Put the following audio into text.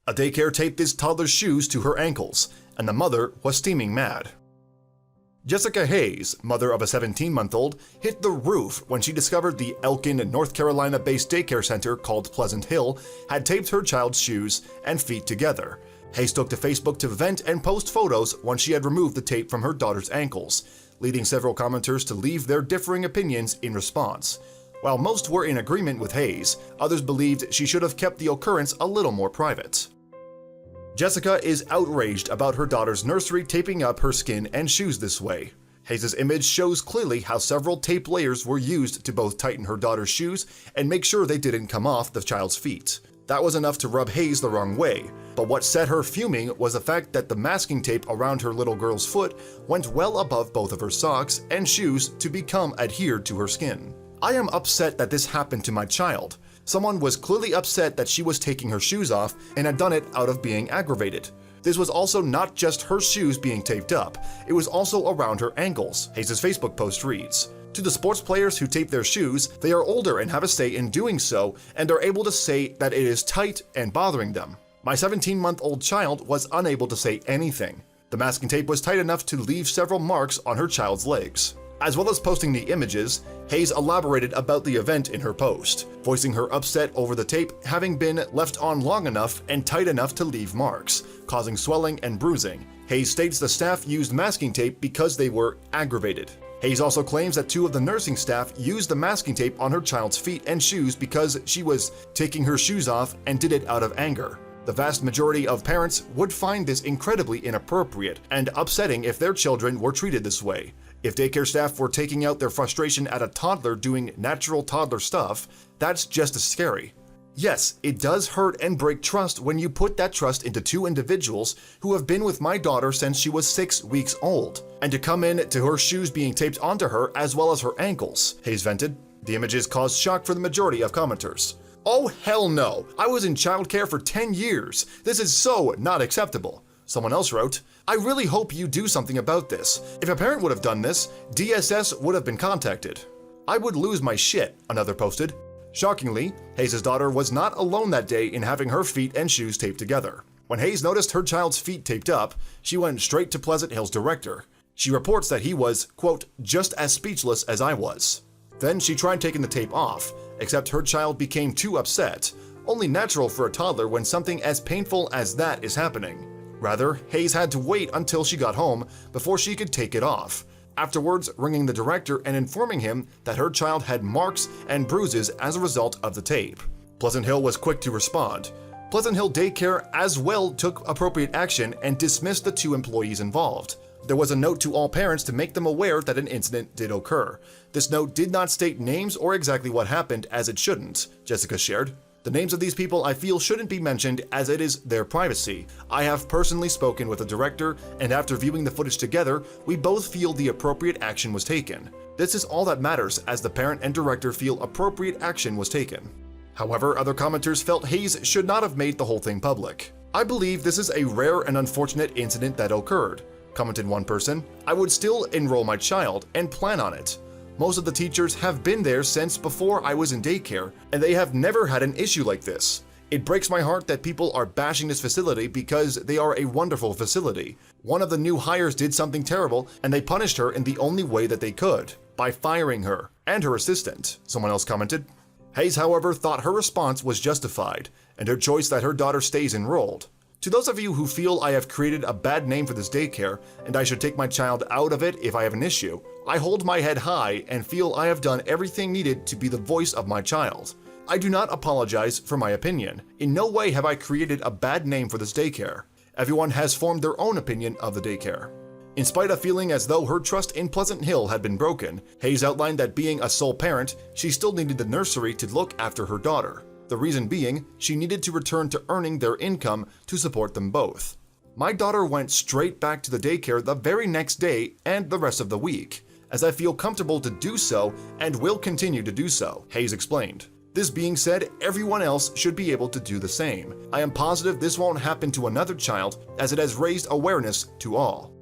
A daycare taped this toddler's shoes to her ankles, and the mother was steaming mad. Jessica Hayes, mother of a 17-month-old, hit the roof when she discovered the Elkin, North Carolina-based daycare center called Pleasant Hill had taped her child's shoes and feet together. Hayes took to Facebook to vent and post photos once she had removed the tape from her daughter's ankles, leading several commenters to leave their differing opinions in response. While most were in agreement with Hayes, others believed she should have kept the occurrence a little more private. Jessica is outraged about her daughter's nursery taping up her skin and shoes this way. Hayes' image shows clearly how several tape layers were used to both tighten her daughter's shoes and make sure they didn't come off the child's feet. That was enough to rub Hayes the wrong way, but what set her fuming was the fact that the masking tape around her little girl's foot went well above both of her socks and shoes to become adhered to her skin. "I am upset that this happened to my child. Someone was clearly upset that she was taking her shoes off and had done it out of being aggravated. This was also not just her shoes being taped up, it was also around her ankles," Hayes' Facebook post reads. To the sports players who tape their shoes, they are older and have a say in doing so and are able to say that it is tight and bothering them. My 17-month-old child was unable to say anything. The masking tape was tight enough to leave several marks on her child's legs. As well as posting the images, Hayes elaborated about the event in her post, voicing her upset over the tape having been left on long enough and tight enough to leave marks, causing swelling and bruising. Hayes states the staff used masking tape because they were aggravated. Hayes also claims that 2 of the nursing staff used the masking tape on her child's feet and shoes because she was taking her shoes off and did it out of anger. The vast majority of parents would find this incredibly inappropriate and upsetting if their children were treated this way. If daycare staff were taking out their frustration at a toddler doing natural toddler stuff, that's just as scary. Yes, it does hurt and break trust when you put that trust into 2 individuals who have been with my daughter since she was 6 weeks old, and to come in to her shoes being taped onto her as well as her ankles, Hayes vented. The images caused shock for the majority of commenters. "Oh hell no, I was in childcare for 10 years. This is so not acceptable." Someone else wrote, "I really hope you do something about this. If a parent would have done this, DSS would have been contacted." "I would lose my shit," another posted. Shockingly, Hayes' daughter was not alone that day in having her feet and shoes taped together. When Hayes noticed her child's feet taped up, she went straight to Pleasant Hill's director. She reports that he was, quote, "just as speechless as I was." Then she tried taking the tape off, except her child became too upset. Only natural for a toddler when something as painful as that is happening. Rather, Hayes had to wait until she got home before she could take it off, afterwards ringing the director and informing him that her child had marks and bruises as a result of the tape. Pleasant Hill was quick to respond. Pleasant Hill Daycare as well took appropriate action and dismissed the 2 employees involved. There was a note to all parents to make them aware that an incident did occur. This note did not state names or exactly what happened, as it shouldn't, Jessica shared. "The names of these people I feel shouldn't be mentioned as it is their privacy. I have personally spoken with the director, and after viewing the footage together, we both feel the appropriate action was taken. This is all that matters, as the parent and director feel appropriate action was taken." However, other commenters felt Hayes should not have made the whole thing public. "I believe this is a rare and unfortunate incident that occurred," commented one person. "I would still enroll my child and plan on it. Most of the teachers have been there since before I was in daycare, and they have never had an issue like this. It breaks my heart that people are bashing this facility because they are a wonderful facility. One of the new hires did something terrible, and they punished her in the only way that they could, by firing her and her assistant," someone else commented. Hayes, however, thought her response was justified, and her choice that her daughter stays enrolled. "To those of you who feel I have created a bad name for this daycare and I should take my child out of it if I have an issue, I hold my head high and feel I have done everything needed to be the voice of my child. I do not apologize for my opinion. In no way have I created a bad name for this daycare. Everyone has formed their own opinion of the daycare." In spite of feeling as though her trust in Pleasant Hill had been broken, Hayes outlined that being a sole parent, she still needed the nursery to look after her daughter. The reason being, she needed to return to earning their income to support them both. "My daughter went straight back to the daycare the very next day and the rest of the week, as I feel comfortable to do so and will continue to do so," Hayes explained. This being said, everyone else should be able to do the same. I am positive this won't happen to another child, as it has raised awareness to all.